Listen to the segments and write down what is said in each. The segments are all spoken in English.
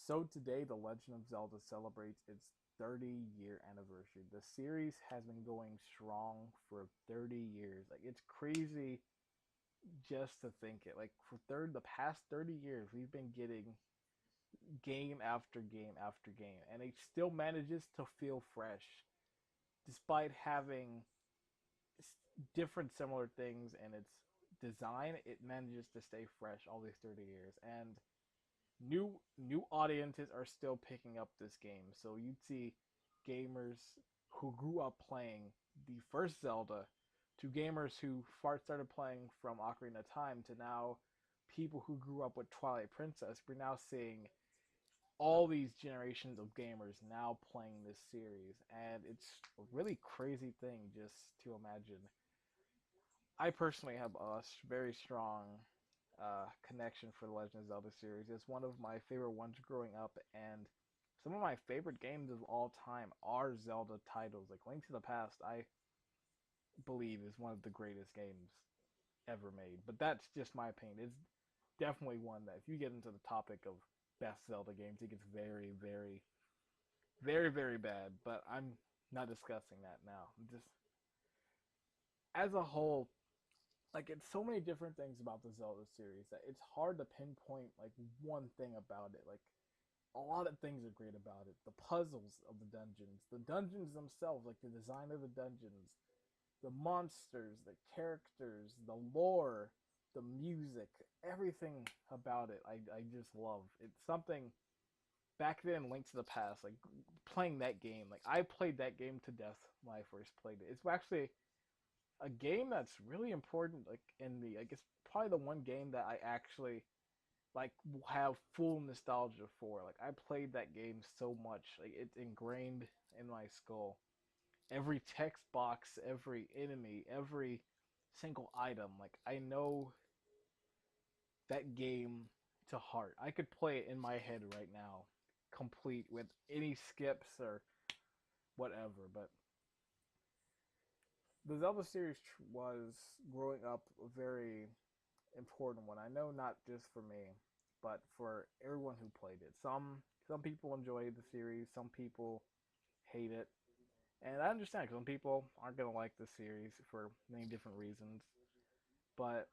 So today, The Legend of Zelda celebrates its 30-year anniversary. The series has been going strong for 30 years. Like it's crazy just to think it. Like for the past 30 years, we've been getting game after game after game, and it still manages to feel fresh despite having different similar things in its design. It manages to stay fresh all these 30 years, and new audiences are still picking up this game. So you'd see gamers who grew up playing the first Zelda to gamers who started playing from Ocarina of Time to now people who grew up with Twilight Princess. We're now seeing all these generations of gamers now playing this series, and it's a really crazy thing just to imagine. I personally have a very strong connection for the Legend of Zelda series. It's one of my favorite ones growing up, and some of my favorite games of all time are Zelda titles. Like Link to the Past, I believe is one of the greatest games ever made. But that's just my opinion. It's definitely one that if you get into the topic of best Zelda games, it gets very, very, very, very bad. But I'm not discussing that now. Just as a whole, like it's so many different things about the Zelda series that it's hard to pinpoint like one thing about it. Like a lot of things are great about it. The puzzles of the dungeons themselves, like the design of the dungeons, the monsters, the characters, the lore, the music, everything about it. I just love. It's something back then Link to the Past, like playing that game. Like I played that game to death when I first played it. It's actually a game that's really important, like in the, I guess probably the one game that I actually like have full nostalgia for. Like I played that game so much, like it's ingrained in my skull. Every text box, every enemy, every single item, like I know that game to heart. I could play it in my head right now, complete with any skips or whatever. But the Zelda series was growing up a very important one. I know not just for me, but for everyone who played it. Some people enjoy the series, some people hate it, and I understand because some people aren't gonna like the series for many different reasons. But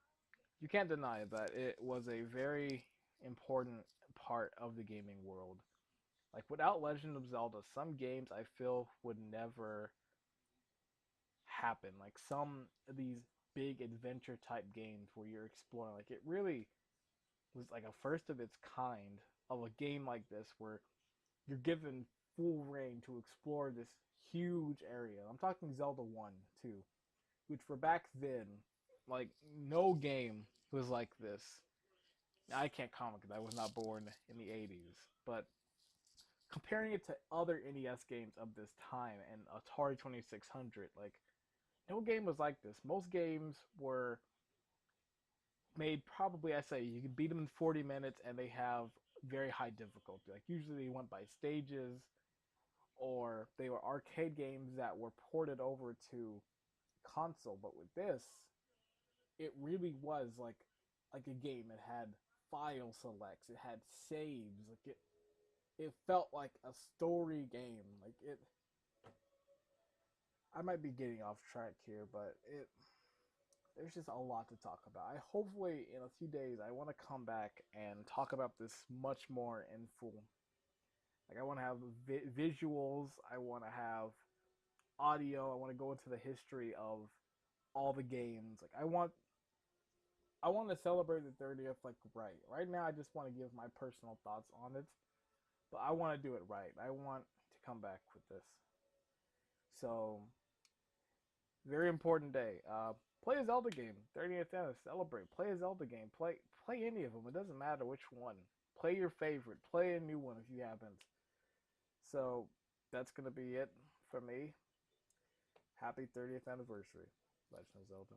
you can't deny that it was a very important part of the gaming world. Like without Legend of Zelda, some games I feel would never happen. Like some of these big adventure type games where you're exploring, like it really was like a first of its kind of a game like this where you're given full reign to explore this huge area. I'm talking Zelda 1, 2, which for back then, like no game was like this. I can't comment because I was not born in the 80s, but comparing it to other NES games of this time and Atari 2600, like no game was like this. Most games were made probably, I say you can beat them in 40 minutes and they have very high difficulty. Like usually they went by stages or they were arcade games that were ported over to console. But with this, it really was like a game. It had file selects, it had saves, like it felt like a story game. Like it I might be getting off track here, but it there's just a lot to talk about. I hopefully in a few days I want to come back and talk about this much more in full. Like I want to have visuals, I want to have audio, I want to go into the history of all the games. Like I want to celebrate the 30th like right. Right now I just want to give my personal thoughts on it, but I want to do it right. I want to come back with this. So, very important day. Play a Zelda game. 30th anniversary. Celebrate. Play a Zelda game. Play any of them. It doesn't matter which one. Play your favorite. Play a new one if you haven't. So that's gonna be it for me. Happy 30th anniversary, Legend of Zelda.